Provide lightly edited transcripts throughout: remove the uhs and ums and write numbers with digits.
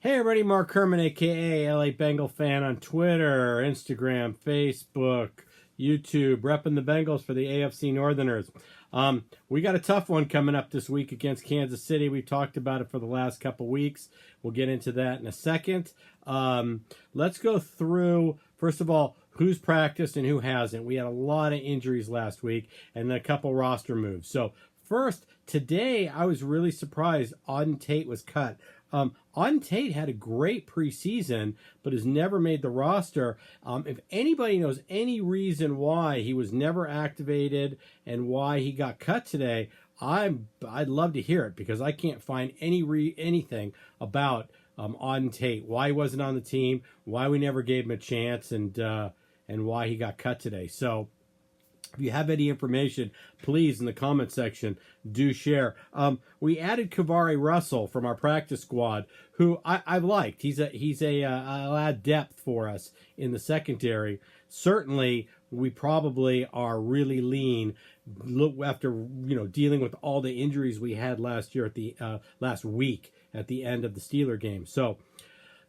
Hey everybody, Mark Herman, aka LA Bengal fan on Twitter, Instagram, Facebook, YouTube, repping the Bengals for the AFC Northerners. We got a tough one coming up this week against Kansas City. We've talked about it for the last couple weeks. We'll get into that in a second. Let's go through, first of all, who's practiced and who hasn't. We had a lot of injuries last week and then a couple roster moves. So first, today I was really surprised Auden Tate was cut. Auden Tate had a great preseason, but has never made the roster. If anybody knows any reason why he was never activated and why he got cut today, I'd love to hear it, because I can't find anything about Auden Tate, why he wasn't on the team, why we never gave him a chance, and why he got cut today. So if you have any information, please, in the comment section, do share. We added Kavari Russell from our practice squad, who I've liked. He's a add depth for us in the secondary. Certainly, we probably are really lean. Look, after dealing with all the injuries we had last year at the last week at the end of the Steeler game. So,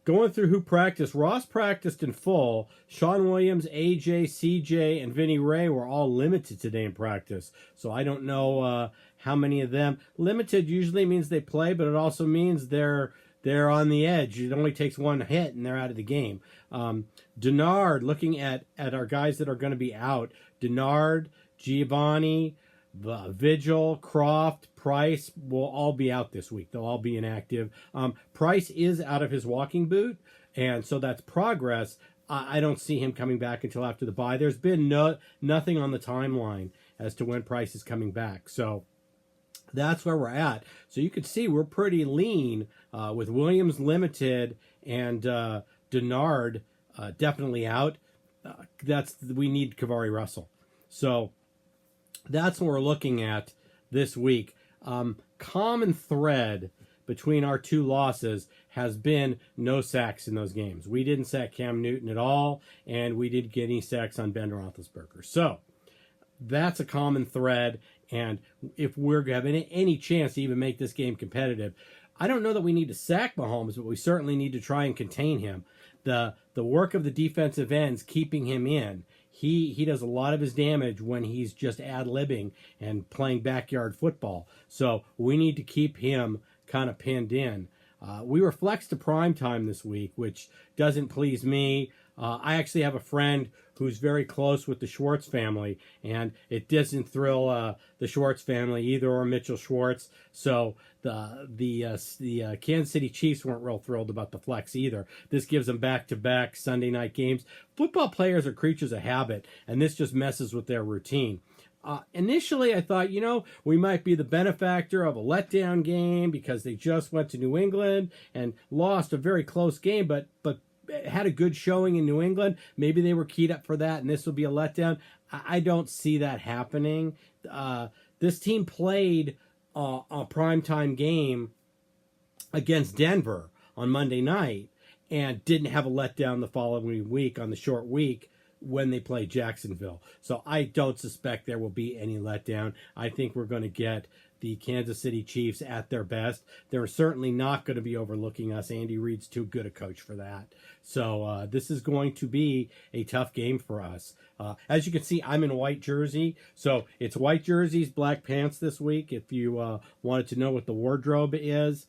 going through who practiced, Ross practiced in full. Sean Williams, AJ, CJ, and Vinny Ray were all limited today in practice. So I don't know how many of them. Limited usually means they play, but it also means they're on the edge. It only takes one hit and they're out of the game. Denard, looking at our guys that are going to be out, Denard, Giovanni, Vigil, Croft, Price will all be out this week. They'll all be inactive. Price is out of his walking boot, and so that's progress. I don't see him coming back until after the bye. There's been nothing on the timeline as to when Price is coming back. So that's where we're at. So you can see we're pretty lean with Williams limited and Denard definitely out. We need Kavari Russell. So that's what we're looking at this week. Common thread between our two losses has been no sacks in those games. We didn't sack Cam Newton at all, and we didn't get any sacks on Ben Roethlisberger. So that's a common thread, and if we're having any chance to even make this game competitive, I don't know that we need to sack Mahomes, but we certainly need to try and contain him. The work of the defensive ends, keeping him in, he does a lot of his damage when he's just ad-libbing and playing backyard football. So we need to keep him kind of pinned in. We were flexed to prime time this week, which doesn't please me. I actually have a friend who's very close with the Schwartz family, and it doesn't thrill the Schwartz family either, or Mitchell Schwartz. So the Kansas City Chiefs weren't real thrilled about the flex either. This gives them back-to-back Sunday night games. Football players are creatures of habit, and this just messes with their routine. Initially, I thought, we might be the benefactor of a letdown game because they just went to New England and lost a very close game, but had a good showing in New England. Maybe they were keyed up for that, and this will be a letdown. I don't see that happening. This team played a primetime game against Denver on Monday night and didn't have a letdown the following week on the short week when they play Jacksonville. So I don't suspect there will be any letdown. I think we're going to get the Kansas City Chiefs at their best. They're certainly not going to be overlooking us. Andy Reid's too good a coach for that. So this is going to be a tough game for us. As you can see, I'm in white jersey. So it's white jerseys, black pants this week, if you wanted to know what the wardrobe is.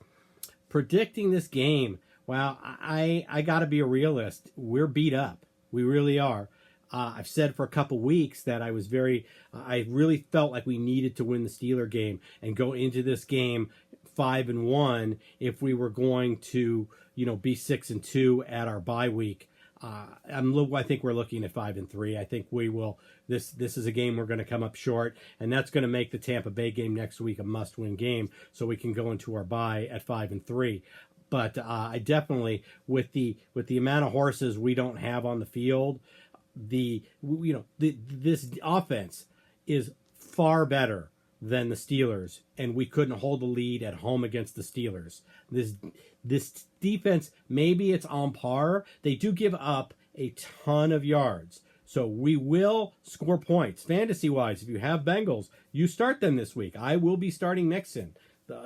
Predicting this game, well, I got to be a realist. We're beat up. We really are. I've said for a couple weeks that I really felt like we needed to win the Steeler game and go into this game 5-1 if we were going to, be 6-2 at our bye week. I think we're looking at 5-3. I think we will. This is a game we're going to come up short, and that's going to make the Tampa Bay game next week a must-win game, so we can go into our bye at 5-3. But I definitely, with the amount of horses we don't have on the field, this offense is far better than the Steelers, and we couldn't hold the lead at home against the Steelers. This defense, maybe it's on par. They do give up a ton of yards, so we will score points. Fantasy-wise, if you have Bengals, you start them this week. I will be starting Mixon.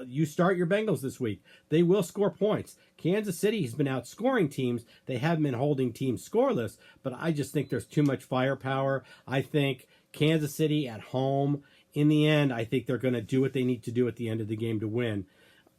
You start your Bengals this week. They will score points. Kansas City has been outscoring teams. They haven't been holding teams scoreless, but I just think there's too much firepower. I think Kansas City at home, in the end, I think they're going to do what they need to do at the end of the game to win.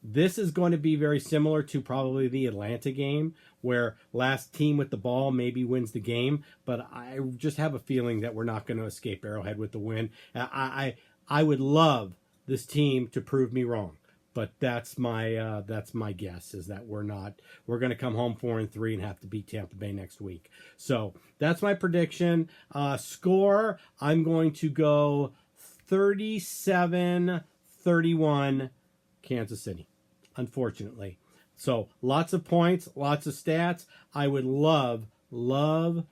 This is going to be very similar to probably the Atlanta game, where last team with the ball maybe wins the game, but I just have a feeling that we're not going to escape Arrowhead with the win. I would love this team to prove me wrong, but that's my guess, is that we're going to come home 4-3 and have to beat Tampa Bay next week. So that's my prediction. Score, I'm going to go 37-31 Kansas City, unfortunately. So lots of points, lots of stats. I would love to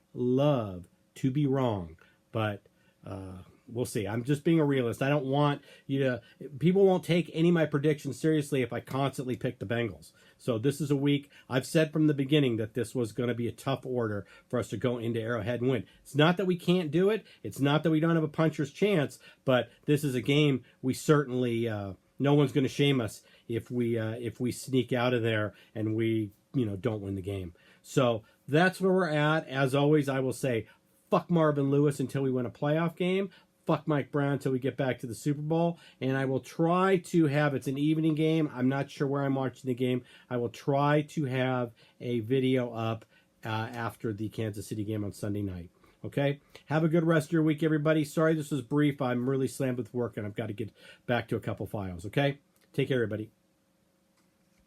be wrong, but we'll see. I'm just being a realist. I don't want you to... People won't take any of my predictions seriously if I constantly pick the Bengals. So this is a week... I've said from the beginning that this was going to be a tough order for us to go into Arrowhead and win. It's not that we can't do it. It's not that we don't have a puncher's chance, but this is a game we certainly... no one's going to shame us if we sneak out of there and we don't win the game. So that's where we're at. As always, I will say, fuck Marvin Lewis until we win a playoff game. Fuck Mike Brown until we get back to the Super Bowl. And I will try to have, it's an evening game. I'm not sure where I'm watching the game. I will try to have a video up after the Kansas City game on Sunday night. Okay? Have a good rest of your week, everybody. Sorry this was brief. I'm really slammed with work, and I've got to get back to a couple files. Okay? Take care, everybody.